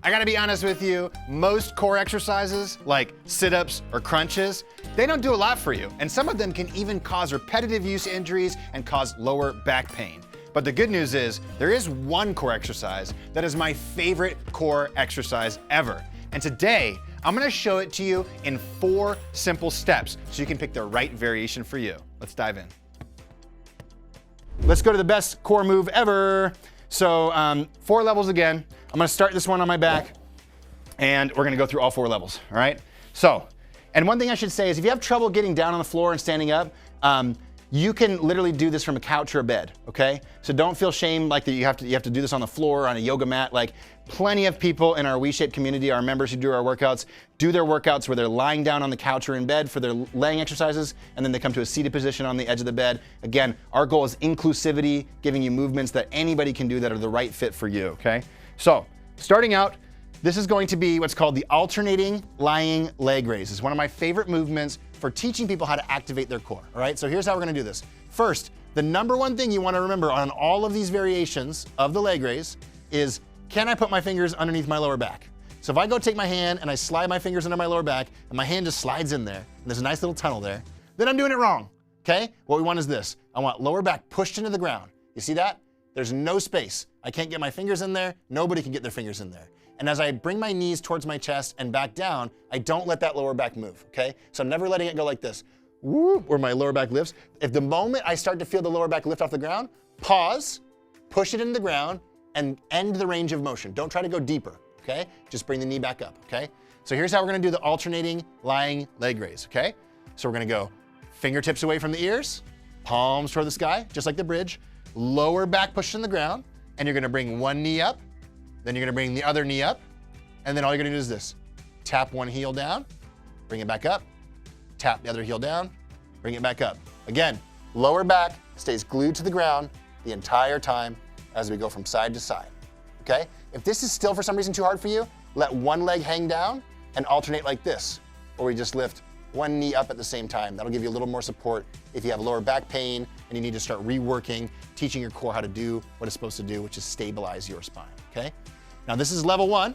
I gotta be honest with you, most core exercises, like sit-ups or crunches, they don't do a lot for you. And some of them can even cause repetitive use injuries and cause lower back pain. But the good news is, there is one core exercise that is my favorite core exercise ever. And today, I'm gonna show it to you in 4 simple steps so you can pick the right variation for you. Let's dive in. Let's go to the best core move ever. So 4 levels again. I'm gonna start this one on my back and we're gonna go through all 4 levels, all right? So, and one thing I should say is if you have trouble getting down on the floor and standing up, you can literally do this from a couch or a bed, okay? So don't feel shame like that you have to do this on the floor or on a yoga mat. Like plenty of people in our WeShape community, our members who do our workouts, do their workouts where they're lying down on the couch or in bed for their laying exercises, and then they come to a seated position on the edge of the bed. Again, our goal is inclusivity, giving you movements that anybody can do that are the right fit for you, okay? So starting out, this is going to be what's called the alternating lying leg raise. It's one of my favorite movements for teaching people how to activate their core, all right? So here's how we're gonna do this. First, the number one thing you wanna remember on all of these variations of the leg raise is, can I put my fingers underneath my lower back? So if I go take my hand and I slide my fingers under my lower back and my hand just slides in there, and there's a nice little tunnel there, then I'm doing it wrong, okay? What we want is this. I want lower back pushed into the ground. You see that? There's no space. I can't get my fingers in there. Nobody can get their fingers in there. And as I bring my knees towards my chest and back down, I don't let that lower back move, okay? So I'm never letting it go like this, woo, where my lower back lifts. If the moment I start to feel the lower back lift off the ground, pause, push it into the ground, and end the range of motion. Don't try to go deeper, okay? Just bring the knee back up, okay? So here's how we're gonna do the alternating lying leg raise, okay? So we're gonna go fingertips away from the ears, palms toward the sky, just like the bridge, lower back pushed in the ground, and you're gonna bring one knee up, then you're gonna bring the other knee up, and then all you're gonna do is this. Tap one heel down, bring it back up, tap the other heel down, bring it back up. Again, lower back stays glued to the ground the entire time as we go from side to side, okay? If this is still for some reason too hard for you, let one leg hang down and alternate like this, or we just lift one knee up at the same time. That'll give you a little more support if you have lower back pain and you need to start reworking, teaching your core how to do what it's supposed to do, which is stabilize your spine, okay? Now this is level 1.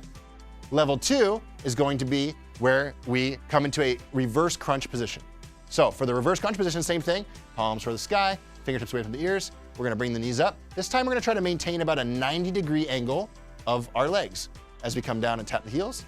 Level 2 is going to be where we come into a reverse crunch position. So for the reverse crunch position, same thing, palms toward the sky, fingertips away from the ears. We're gonna bring the knees up. This time we're gonna try to maintain about a 90-degree angle of our legs. As we come down and tap the heels,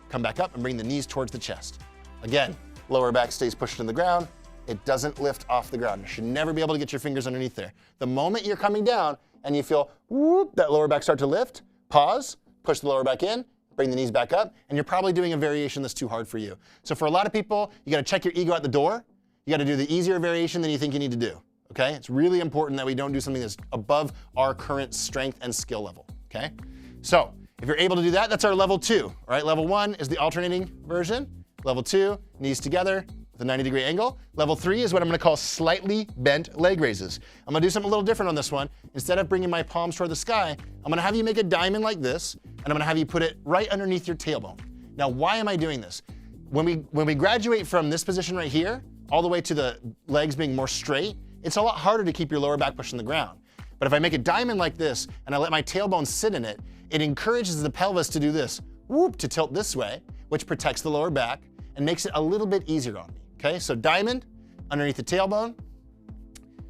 come back up and bring the knees towards the chest. Again, lower back stays pushed in the ground. It doesn't lift off the ground. You should never be able to get your fingers underneath there. The moment you're coming down and you feel whoop, that lower back start to lift, pause, push the lower back in, bring the knees back up, and you're probably doing a variation that's too hard for you. So for a lot of people, you gotta check your ego at the door. You gotta do the easier variation than you think you need to do, okay? It's really important that we don't do something that's above our current strength and skill level, okay? So if you're able to do that, that's our level 2, all right? Level 1 is the alternating version. Level 2, knees together with a 90-degree angle. Level 3 is what I'm gonna call slightly bent leg raises. I'm gonna do something a little different on this one. Instead of bringing my palms toward the sky, I'm gonna have you make a diamond like this, and I'm gonna have you put it right underneath your tailbone. Now, why am I doing this? When we graduate from this position right here, all the way to the legs being more straight, it's a lot harder to keep your lower back pushed in the ground. But if I make a diamond like this, and I let my tailbone sit in it, it encourages the pelvis to do this, whoop, to tilt this way, which protects the lower back, and makes it a little bit easier on me, okay? So diamond, underneath the tailbone.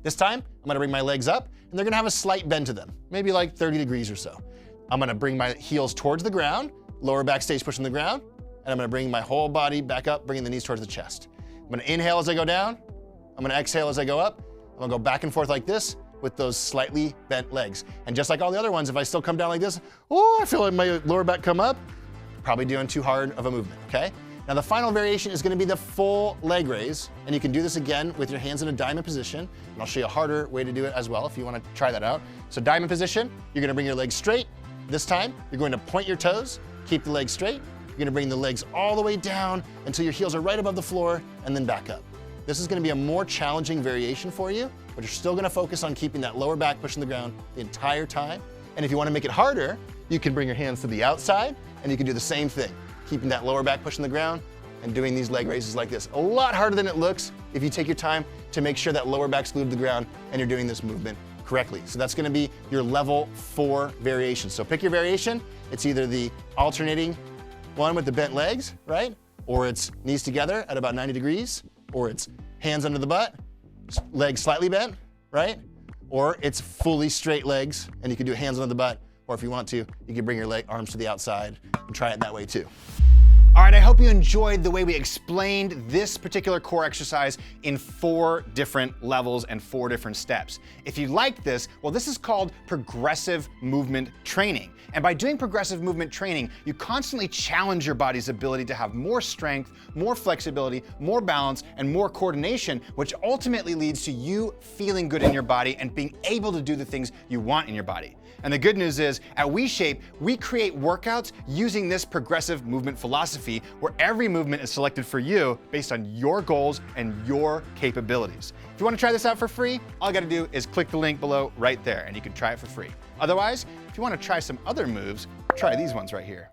This time, I'm gonna bring my legs up, and they're gonna have a slight bend to them, maybe like 30 degrees or so. I'm gonna bring my heels towards the ground, lower back stays pushing the ground, and I'm gonna bring my whole body back up, bringing the knees towards the chest. I'm gonna inhale as I go down, I'm gonna exhale as I go up, I'm gonna go back and forth like this with those slightly bent legs. And just like all the other ones, if I still come down like this, oh, I feel like my lower back come up, probably doing too hard of a movement, okay? Now the final variation is gonna be the full leg raise, and you can do this again with your hands in a diamond position, and I'll show you a harder way to do it as well if you wanna try that out. So diamond position, you're gonna bring your legs straight. This time, you're going to point your toes, keep the legs straight. You're gonna bring the legs all the way down until your heels are right above the floor, and then back up. This is gonna be a more challenging variation for you, but you're still gonna focus on keeping that lower back pushing the ground the entire time. And if you wanna make it harder, you can bring your hands to the outside, and you can do the same thing. Keeping that lower back pushing the ground and doing these leg raises like this. A lot harder than it looks if you take your time to make sure that lower back's glued to the ground and you're doing this movement correctly. So that's gonna be your level 4 variation. So pick your variation. It's either the alternating one with the bent legs, right? Or it's knees together at about 90 degrees, or it's hands under the butt, legs slightly bent, right? Or it's fully straight legs, and you can do hands under the butt, or if you want to, you can bring your arms to the outside and try it that way too. All right, I hope you enjoyed the way we explained this particular core exercise in 4 different levels and 4 different steps. If you like this, well, this is called progressive movement training. And by doing progressive movement training, you constantly challenge your body's ability to have more strength, more flexibility, more balance, and more coordination, which ultimately leads to you feeling good in your body and being able to do the things you want in your body. And the good news is, at WeShape, we create workouts using this progressive movement philosophy where every movement is selected for you based on your goals and your capabilities. If you want to try this out for free, all you got to do is click the link below right there and you can try it for free. Otherwise, if you want to try some other moves, try these ones right here.